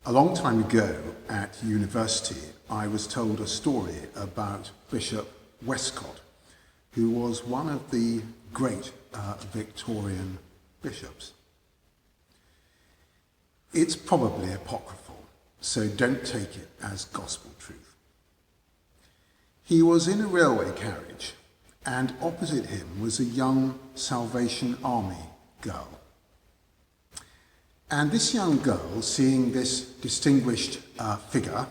A long time ago at university, I was told a story about Bishop Westcott, who was one of the great Victorian bishops. It's probably apocryphal, so don't take it as gospel truth. He was in a railway carriage, and opposite him was a young Salvation Army girl. And this young girl, seeing this distinguished figure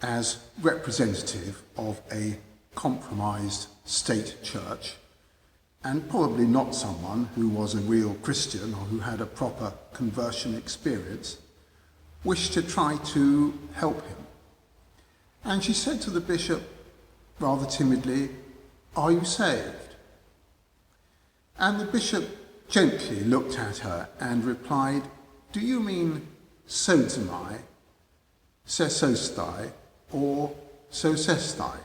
as representative of a compromised state church, and probably not someone who was a real Christian or who had a proper conversion experience, wished to try to help him. And she said to the bishop, rather timidly, "Are you saved?" And the bishop gently looked at her and replied, "Do you mean sodomai, sesostai, or sosestai?"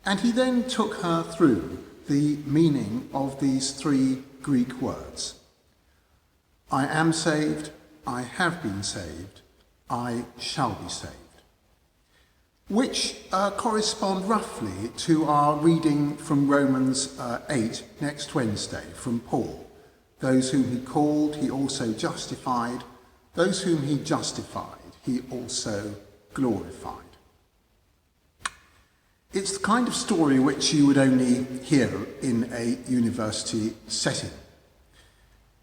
And he then took her through the meaning of these three Greek words. I am saved, I have been saved, I shall be saved, which correspond roughly to our reading from Romans 8 next Wednesday from Paul. Those whom he called, he also justified. Those whom he justified, he also glorified. It's the kind of story which you would only hear in a university setting.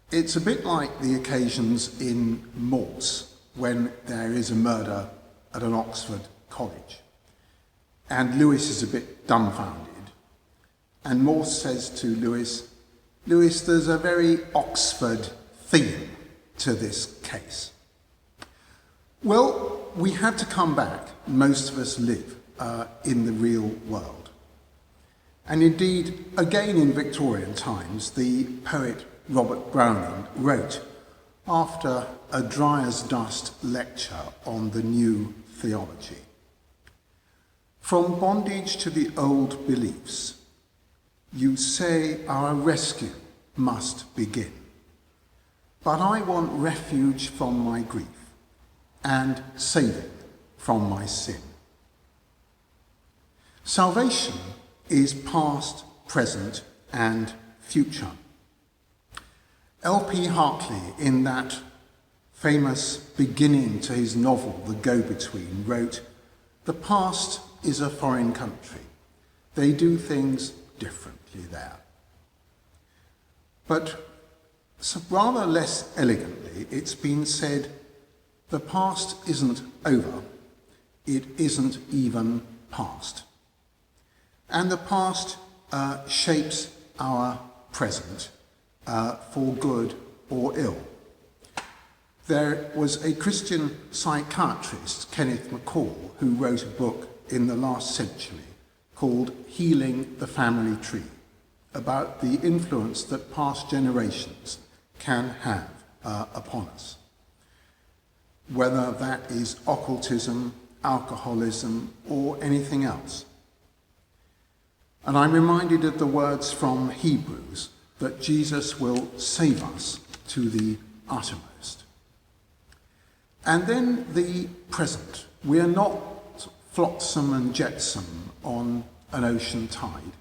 It's a bit like the occasions in Morse when there is a murder at an Oxford college. And Lewis is a bit dumbfounded. And Morse says to Lewis, "Lewis, there's a very Oxford theme to this case." Well, we have to come back. Most of us live in the real world. And indeed, again in Victorian times, the poet Robert Browning wrote after a dry as dust lecture on the new theology. "From bondage to the old beliefs, you say our rescue must begin. But I want refuge from my grief and saving from my sin." Salvation is past, present, and future. L.P. Hartley, in that famous beginning to his novel, The Go-Between, wrote, "The past is a foreign country. They do things differently there." But rather less elegantly, it's been said, the past isn't over, it isn't even past. And the past shapes our present for good or ill. There was a Christian psychiatrist, Kenneth McCall, who wrote a book in the last century called Healing the Family Tree, about the influence that past generations can have upon us. Whether that is occultism, alcoholism, or anything else. And I'm reminded of the words from Hebrews that Jesus will save us to the uttermost. And then the present. We are not flotsam and jetsam on an ocean tide,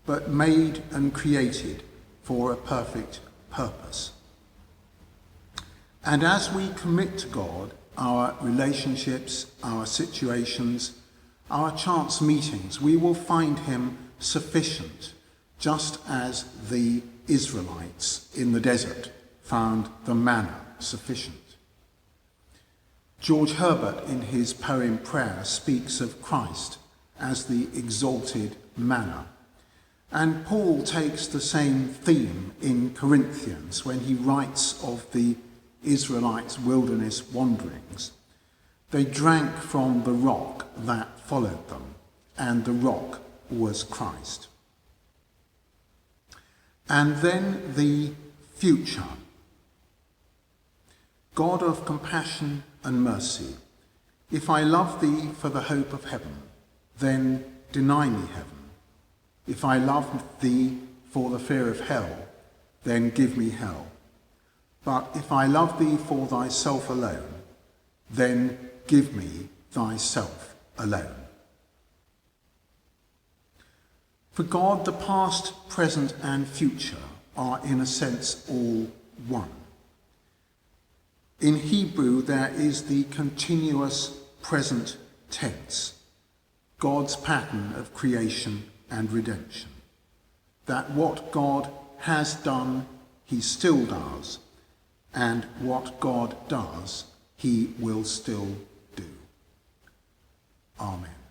but made and created for a perfect purpose. And as we commit to God our relationships, our situations, our chance meetings, we will find him sufficient, just as the Israelites in the desert found the manna sufficient. George Herbert, in his poem Prayer, speaks of Christ as the exalted manna. And Paul takes the same theme in Corinthians when he writes of the Israelites' wilderness wanderings. They drank from the rock that followed them, and the rock was Christ. And then the future. God of compassion and mercy, if I love thee for the hope of heaven, then deny me heaven. If I love thee for the fear of hell, then give me hell. But if I love thee for thyself alone, then give me thyself alone. For God, the past, present, and future are in a sense all one. In Hebrew, there is the continuous present tense, God's pattern of creation and redemption, that what God has done, he still does, and what God does, he will still do. Amen.